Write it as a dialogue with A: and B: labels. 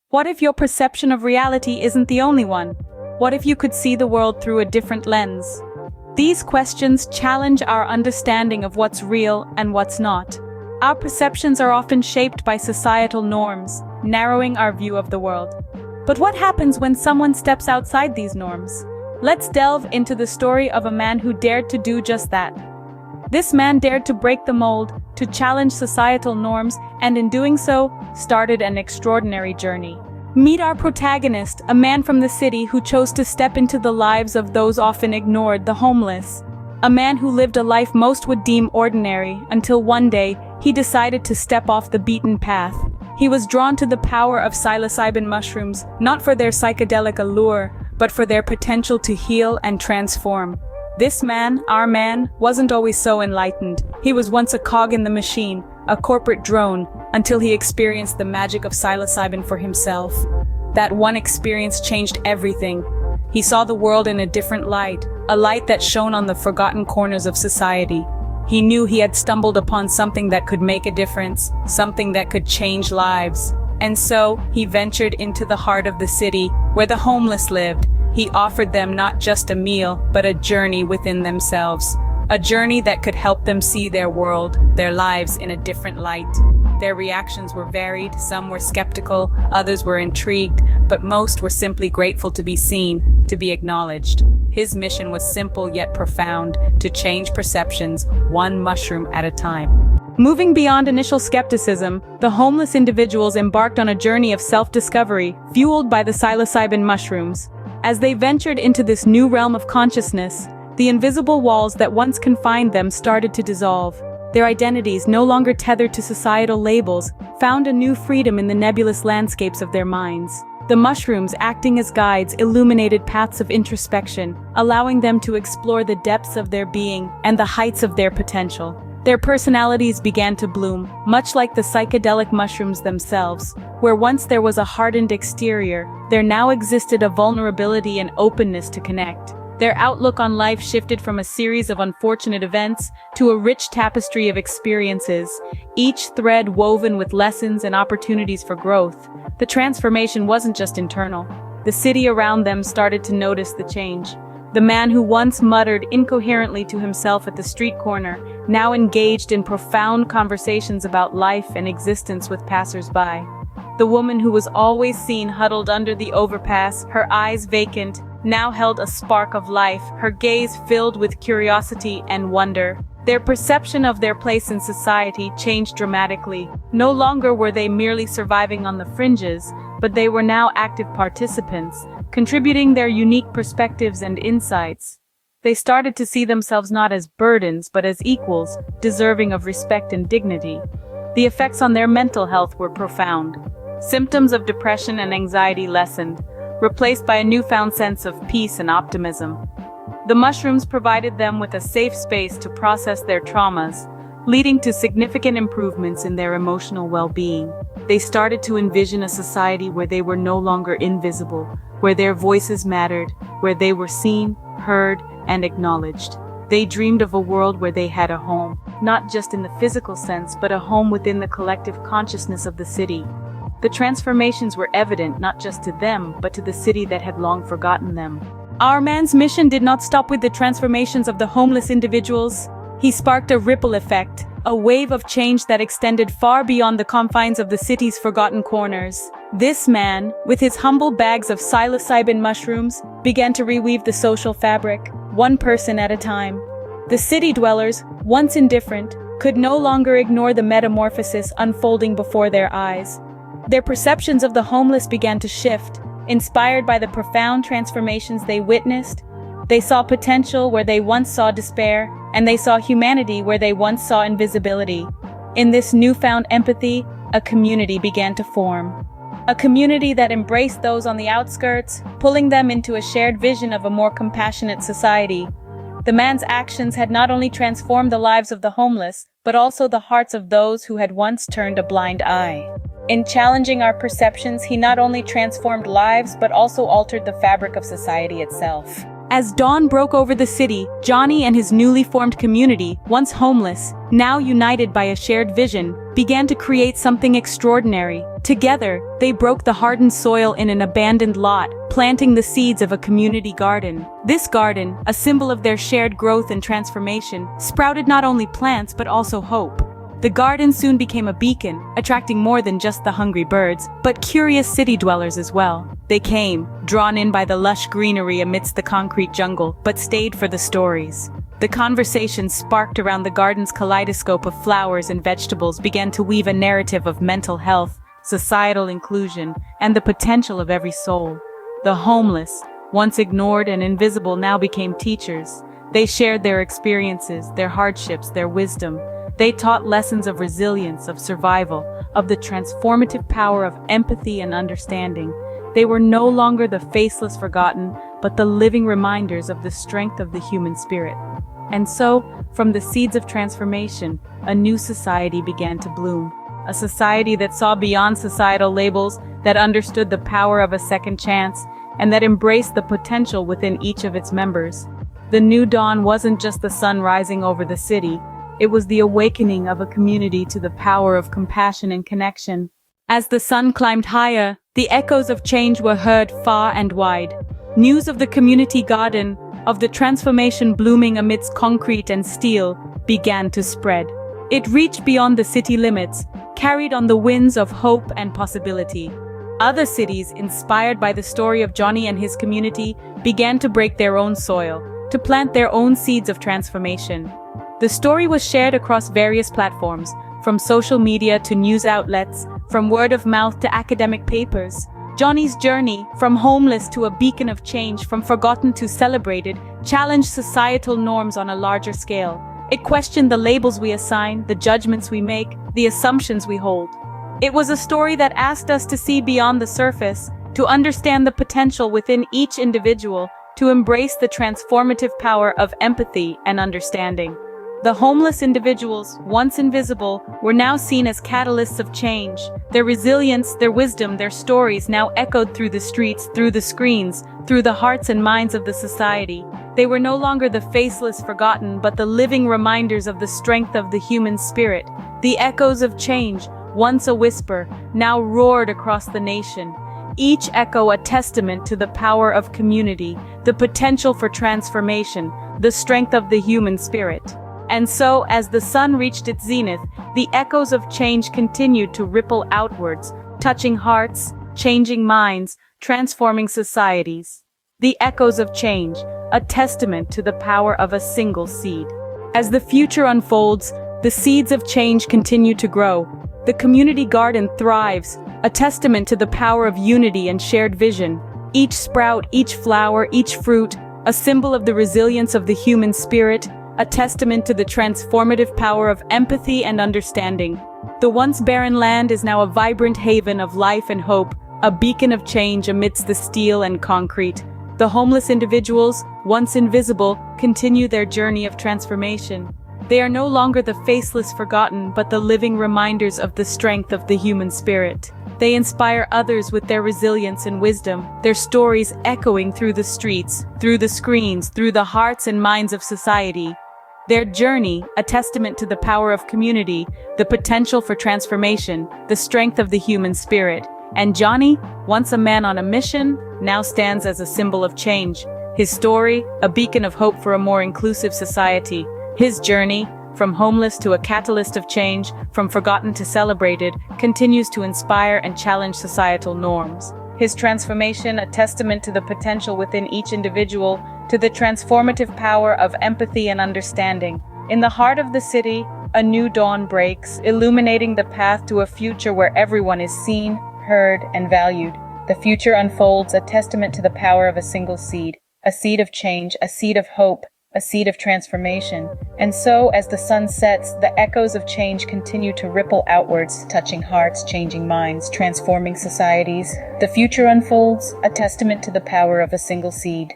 A: What if your perception of reality isn't the only one? What if you could see the world through a different lens? These questions challenge our understanding of what's real and what's not. Our perceptions are often shaped by societal norms, narrowing our view of the world. But what happens when someone steps outside these norms? Let's delve into the story of a man who dared to do just that. This man dared to break the mold, to challenge societal norms, and in doing so, started an extraordinary journey. Meet our protagonist, a man from the city who chose to step into the lives of those often ignored, the homeless. A man who lived a life most would deem ordinary, until one day, he decided to step off the beaten path. He was drawn to the power of psilocybin mushrooms, not for their psychedelic allure, but for their potential to heal and transform. This man, our man, wasn't always so enlightened. He was once a cog in the machine, a corporate drone, until he experienced the magic of psilocybin for himself. That one experience changed everything. He saw the world in a different light, a light that shone on the forgotten corners of society. He knew he had stumbled upon something that could make a difference, something that could change lives. And so, he ventured into the heart of the city, where the homeless lived. He offered them not just a meal, but a journey within themselves. A journey that could help them see their world, their lives in a different light. Their reactions were varied, some were skeptical, others were intrigued, but most were simply grateful to be seen, to be acknowledged. His mission was simple yet profound, to change perceptions, one mushroom at a time. Moving beyond initial skepticism, the homeless individuals embarked on a journey of self-discovery, fueled by the psilocybin mushrooms. As they ventured into this new realm of consciousness, the invisible walls that once confined them started to dissolve. Their identities, no longer tethered to societal labels, found a new freedom in the nebulous landscapes of their minds. The mushrooms, acting as guides, illuminated paths of introspection, allowing them to explore the depths of their being and the heights of their potential. Their personalities began to bloom, much like the psychedelic mushrooms themselves. Where once there was a hardened exterior, there now existed a vulnerability and openness to connect. Their outlook on life shifted from a series of unfortunate events to a rich tapestry of experiences, each thread woven with lessons and opportunities for growth. The transformation wasn't just internal. The city around them started to notice the change. The man who once muttered incoherently to himself at the street corner, now engaged in profound conversations about life and existence with passers-by. The woman who was always seen huddled under the overpass, her eyes vacant, now held a spark of life, her gaze filled with curiosity and wonder. Their perception of their place in society changed dramatically. No longer were they merely surviving on the fringes, but they were now active participants, contributing their unique perspectives and insights. They started to see themselves not as burdens, but as equals, deserving of respect and dignity. The effects on their mental health were profound. Symptoms of depression and anxiety lessened, replaced by a newfound sense of peace and optimism. The mushrooms provided them with a safe space to process their traumas, leading to significant improvements in their emotional well-being. They started to envision a society where they were no longer invisible, where their voices mattered, where they were seen, heard, and acknowledged. They dreamed of a world where they had a home, not just in the physical sense, but a home within the collective consciousness of the city. The transformations were evident not just to them, but to the city that had long forgotten them. Our man's mission did not stop with the transformations of the homeless individuals. He sparked a ripple effect, a wave of change that extended far beyond the confines of the city's forgotten corners. This man, with his humble bags of psilocybin mushrooms, began to reweave the social fabric, one person at a time. The city dwellers, once indifferent, could no longer ignore the metamorphosis unfolding before their eyes. Their perceptions of the homeless began to shift, inspired by the profound transformations they witnessed. They saw potential where they once saw despair, and they saw humanity where they once saw invisibility. In this newfound empathy, a community began to form. A community that embraced those on the outskirts, pulling them into a shared vision of a more compassionate society. The man's actions had not only transformed the lives of the homeless, but also the hearts of those who had once turned a blind eye. In challenging our perceptions, he not only transformed lives, but also altered the fabric of society itself. As dawn broke over the city, Johnny and his newly formed community, once homeless, now united by a shared vision, began to create something extraordinary. Together, they broke the hardened soil in an abandoned lot, planting the seeds of a community garden. This garden, a symbol of their shared growth and transformation, sprouted not only plants but also hope. The garden soon became a beacon, attracting more than just the hungry birds, but curious city dwellers as well. They came, drawn in by the lush greenery amidst the concrete jungle, but stayed for the stories. The conversation sparked around the garden's kaleidoscope of flowers and vegetables began to weave a narrative of mental health, societal inclusion, and the potential of every soul. The homeless, once ignored and invisible, now became teachers. They shared their experiences, their hardships, their wisdom. They taught lessons of resilience, of survival, of the transformative power of empathy and understanding. They were no longer the faceless forgotten, but the living reminders of the strength of the human spirit. And so, from the seeds of transformation, a new society began to bloom. A society that saw beyond societal labels, that understood the power of a second chance, and that embraced the potential within each of its members. The new dawn wasn't just the sun rising over the city. It was the awakening of a community to the power of compassion and connection. As the sun climbed higher, the echoes of change were heard far and wide. News of the community garden, of the transformation blooming amidst concrete and steel, began to spread. It reached beyond the city limits, carried on the winds of hope and possibility. Other cities, inspired by the story of Johnny and his community, began to break their own soil, to plant their own seeds of transformation. The story was shared across various platforms, from social media to news outlets, from word of mouth to academic papers. Johnny's journey, from homeless to a beacon of change, from forgotten to celebrated, challenged societal norms on a larger scale. It questioned the labels we assign, the judgments we make, the assumptions we hold. It was a story that asked us to see beyond the surface, to understand the potential within each individual, to embrace the transformative power of empathy and understanding. The homeless individuals, once invisible, were now seen as catalysts of change. Their resilience, their wisdom, their stories now echoed through the streets, through the screens, through the hearts and minds of the society. They were no longer the faceless forgotten, but the living reminders of the strength of the human spirit. The echoes of change, once a whisper, now roared across the nation. Each echo a testament to the power of community, the potential for transformation, the strength of the human spirit. And so, as the sun reached its zenith, the echoes of change continued to ripple outwards, touching hearts, changing minds, transforming societies. The echoes of change, a testament to the power of a single seed. As the future unfolds, the seeds of change continue to grow. The community garden thrives, a testament to the power of unity and shared vision. Each sprout, each flower, each fruit, a symbol of the resilience of the human spirit, a testament to the transformative power of empathy and understanding. The once barren land is now a vibrant haven of life and hope, a beacon of change amidst the steel and concrete. The homeless individuals, once invisible, continue their journey of transformation. They are no longer the faceless forgotten, but the living reminders of the strength of the human spirit. They inspire others with their resilience and wisdom, their stories echoing through the streets, through the screens, through the hearts and minds of society. Their journey, a testament to the power of community, the potential for transformation, the strength of the human spirit. And Johnny, once a man on a mission, now stands as a symbol of change. His story, a beacon of hope for a more inclusive society. His journey, from homeless to a catalyst of change, from forgotten to celebrated, continues to inspire and challenge societal norms. His transformation, a testament to the potential within each individual, to the transformative power of empathy and understanding. In the heart of the city, a new dawn breaks, illuminating the path to a future where everyone is seen, heard, and valued. The future unfolds, a testament to the power of a single seed, a seed of change, a seed of hope, a seed of transformation. And so, as the sun sets, the echoes of change continue to ripple outwards, touching hearts, changing minds, transforming societies. The future unfolds, a testament to the power of a single seed,